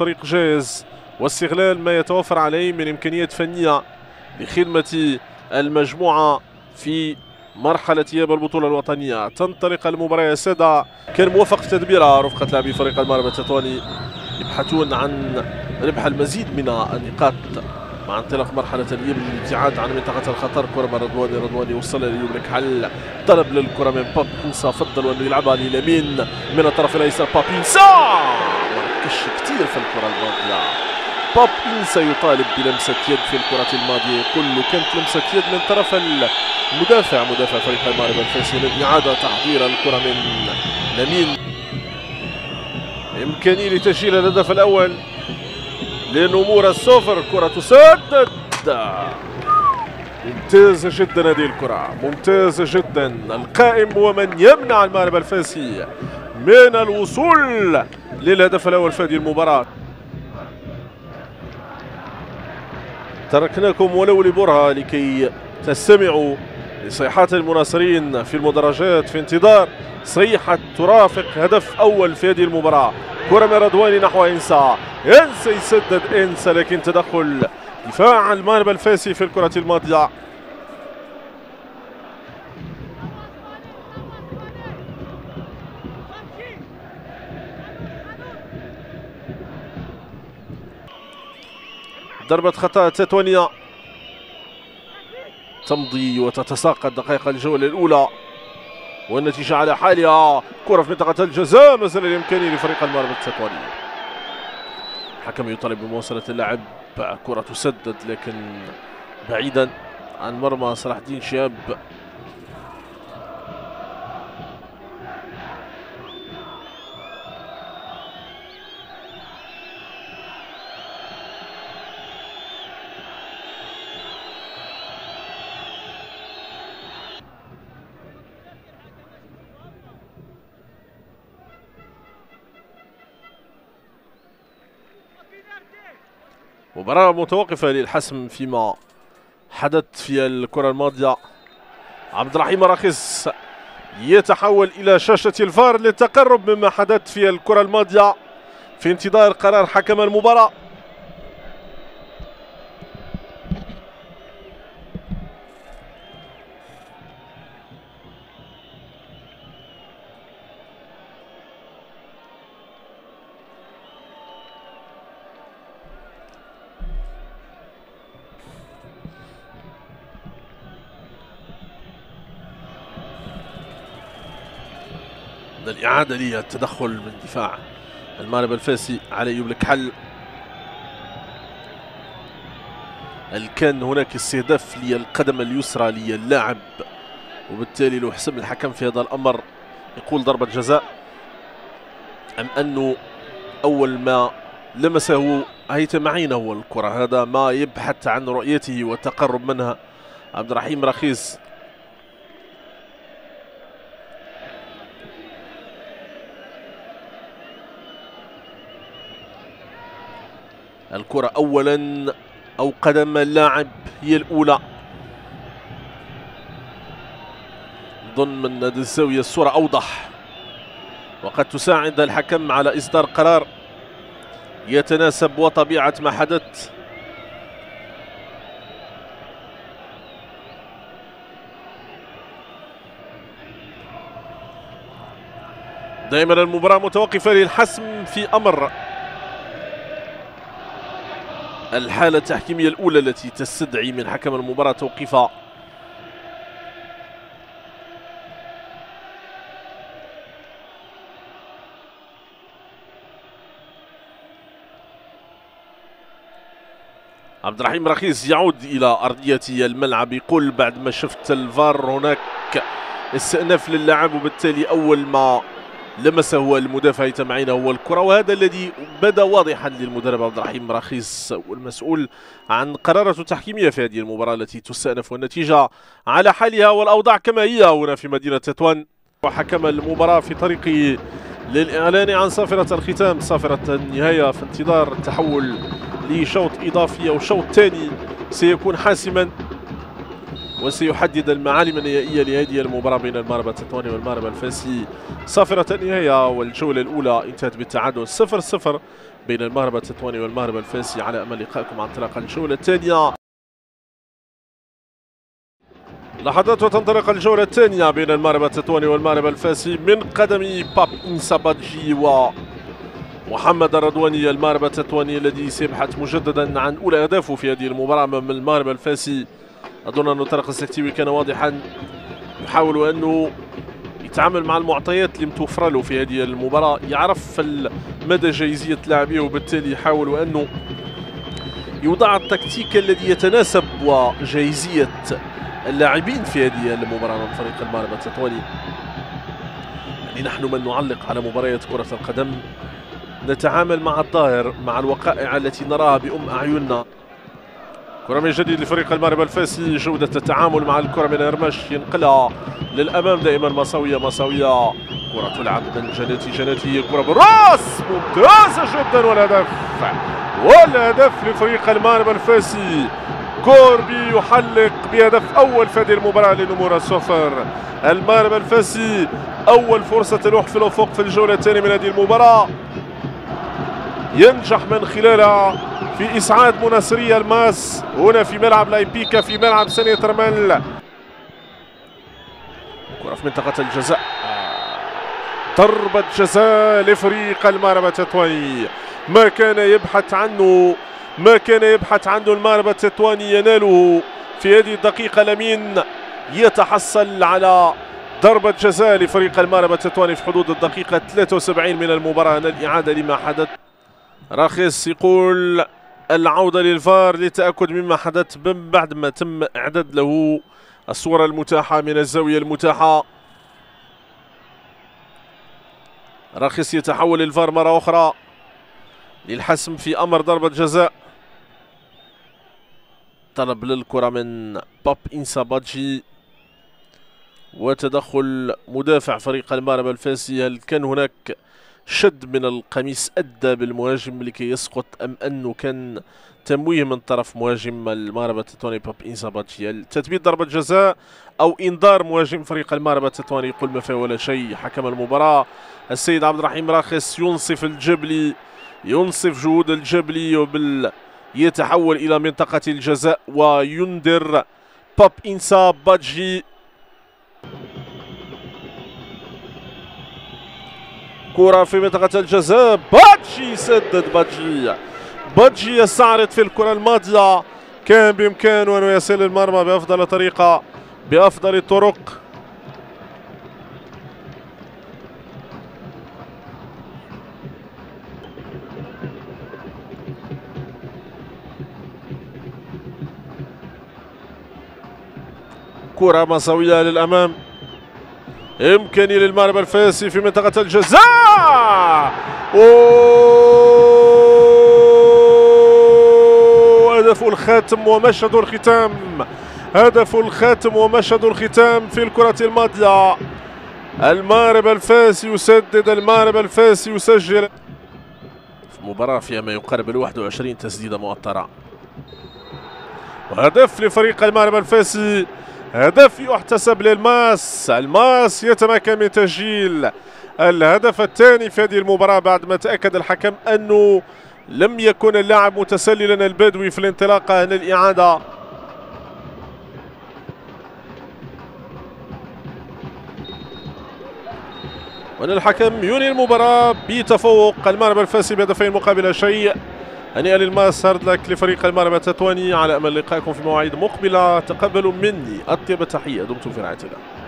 الفريق جاهز واستغلال ما يتوفر عليه من إمكانيات فنية لخدمة المجموعة في مرحلة إياب البطولة الوطنية. تنطلق المباراة يا سادة، كان موفق في تدبيرها رفقة لاعبي فريق المغرب التطواني يبحثون عن ربح المزيد من النقاط مع انطلاق مرحلة الإياب للابتعاد عن منطقة الخطر. كرة من رضواني وصل لأيوب الكحل، طلب للكرة من باب إنسا، فضل أنه يلعبها لليمين من الطرف الأيسر. باب إنسا مركش كثير في الكرة الماضية. باب إنسا يطالب بلمسة يد في الكرة الماضية، يقول له كانت لمسة يد من طرف مدافع فريق المغرب الفاسي لإعادة تحضير الكرة من لمين. إمكانية لتسجيل الهدف الأول لنمور السوفر. كرة تسدد، ممتازة جدا هذه الكرة، ممتازة جدا. القائم هو من يمنع المغرب الفاسي من الوصول للهدف الأول في هذه المباراة. تركناكم ولو لبرهة لكي تستمعوا لصيحات المناصرين في المدرجات في انتظار صيحة ترافق هدف أول في هذه المباراة. كرة من رضواني نحو إنسا يسدد إنسا، لكن تدخل دفاع المغرب الفاسي في الكرة الماضية. ضربة خطأ تطوانية تمضي وتتساقط دقائق الجولة الأولى والنتيجة على حالها. كرة في منطقة الجزاء، مازال الإمكانية لفريق المغرب التطواني. الحكم يطالب بمواصلة اللعب، كرة تسدد لكن بعيدا عن مرمى صلاح الدين شهاب. مباراة متوقفة للحسم فيما حدث في الكرة الماضية. عبد الرحيم راخص يتحول إلى شاشة الفار للتقرب مما حدث في الكرة الماضية في انتظار قرار حكم المباراة. الإعادة للتدخل من دفاع المغرب الفاسي على أيوب الكحل. كان هناك استهداف للقدم اليسرى للاعب، وبالتالي لو حسب الحكم في هذا الأمر يقول ضربة جزاء، أم أنه أول ما لمسه هيثم عينه الكرة. هذا ما يبحث عن رؤيته والتقرب منها عبد الرحيم راخص. الكرة أولا أو قدم اللاعب هي الأولى. أظن من هذه الزاوية الصورة أوضح، وقد تساعد الحكم على إصدار قرار يتناسب وطبيعة ما حدث. دائما المباراة متوقفة للحسم في أمر الحالة التحكيمية الأولى التي تستدعي من حكم المباراة توقيفها. عبد الرحيم راخص يعود إلى أرضية الملعب، يقول بعد ما شفت الفار هناك استئناف للاعب، وبالتالي أول ما لمسه المدافع هيثم عينه هو الكرة، وهذا الذي بدا واضحا للمدرب عبد الرحيم راخص والمسؤول عن قرارات التحكيمية في هذه المباراة التي تستأنف، والنتيجة على حالها والأوضاع كما هي هنا في مدينة تطوان. وحكم المباراة في طريقه للإعلان عن صافرة الختام، صافرة النهاية، في انتظار التحول لشوط إضافي أو شوط ثاني سيكون حاسما وسيحدد المعالم النهائية لهذه المباراة بين المغرب التطواني والمغرب الفاسي. صافرة النهاية، والجولة الأولى انتهت بالتعادل 0-0 بين المغرب التطواني والمغرب الفاسي، على أمل لقائكم عن طريق الجولة الثانية. لحظات وتنطلق الجولة الثانية بين المغرب التطواني والمغرب الفاسي من قدم باب إنسا بادجي ومحمد الرضواني. المغرب التطواني الذي سيبحث مجددا عن أولى أهدافه في هذه المباراة أمام المغرب الفاسي. أظن أن طارق السكتيوي كان واضحا، يحاول أنه يتعامل مع المعطيات اللي متوفرة له في هذه المباراة، يعرف مدى جاهزية لاعبيه، وبالتالي يحاول أنه يوضع التكتيك الذي يتناسب وجاهزية اللاعبين في هذه المباراة من فريق المغرب التطواني. يعني نحن من نعلق على مباريات كرة القدم نتعامل مع الظاهر، مع الوقائع التي نراها بأم أعيننا. كرة من جديد لفريق المغرب الفاسي، جودة التعامل مع الكرة من هرمش ينقلها للأمام دائما مساوية. كرة تلعب من جناتي كرة بالراس ممتازة جدا، والهدف لفريق المغرب الفاسي. كوربي يحلق بهدف أول في هذه المباراة لنمور الصفر. المغرب الفاسي أول فرصة تلوح في الأفق في الجولة الثانية من هذه المباراة، ينجح من خلالها في إسعاد مناصرية الماس هنا في ملعب لايبيكا في ملعب سنة رمال. كرة في منطقة الجزاء، ضربة جزاء لفريق المغرب التطواني. ما كان يبحث عنه المغرب التطواني يناله في هذه الدقيقة. لمين يتحصل على ضربة جزاء لفريق المغرب التطواني في حدود الدقيقة 73 من المباراة. هنا الإعادة لما حدث. راخيس يقول العودة للفار للتأكد مما حدث بعد ما تم إعداد له الصورة المتاحة من الزاوية المتاحة. راخيس يتحول للفار مرة أخرى للحسم في أمر ضربة جزاء. طلب للكرة من باب إنسا بادجي وتدخل مدافع فريق المغرب الفاسي. هل كان هناك شد من القميص أدى بالمهاجم لكي يسقط، أم أنه كان تمويه من طرف مهاجم المغرب التطواني باب إنسا بادجي؟ تثبيت ضربة جزاء أو إنذار مهاجم فريق المغرب التطواني؟ يقول ما فيه ولا شيء. حكم المباراة السيد عبد الرحيم راخيس ينصف جهود الجبلي يتحول إلى منطقة الجزاء وينذر باب إنسا بادجي. كرة في منطقة الجزاء، بادجي سدد. بادجي يستعرض في الكرة الماضية، كان بإمكانه أن يصل المرمى بأفضل طريقة بأفضل الطرق. كرة مساوية للأمام، إمكانية للمغرب الفاسي في منطقة الجزاء. هدف الخاتم ومشهد الختام، هدف الخاتم ومشهد الختام في الكرة الماضية. المغرب الفاسي يسدد، المغرب الفاسي يسجل في مباراة فيها ما يقارب 21 تسديدة مؤطرة. وهدف لفريق المغرب الفاسي، هدف يحتسب للماس. الماس يتمكن من تسجيل الهدف الثاني في هذه المباراة بعد ما تأكد الحكم أنه لم يكن اللاعب متسللا البدوي في الانطلاقة. هنا الإعادة. وأن الحكم ينهي المباراة بتفوق المغرب الفاسي بهدفين مقابل شيء. هنيئا للماس، هارد لك لفريق المغرب التطواني، على امل لقائكم في مواعيد مقبله. تقبلوا مني اطيب تحيه، دمتم في رعايه الله.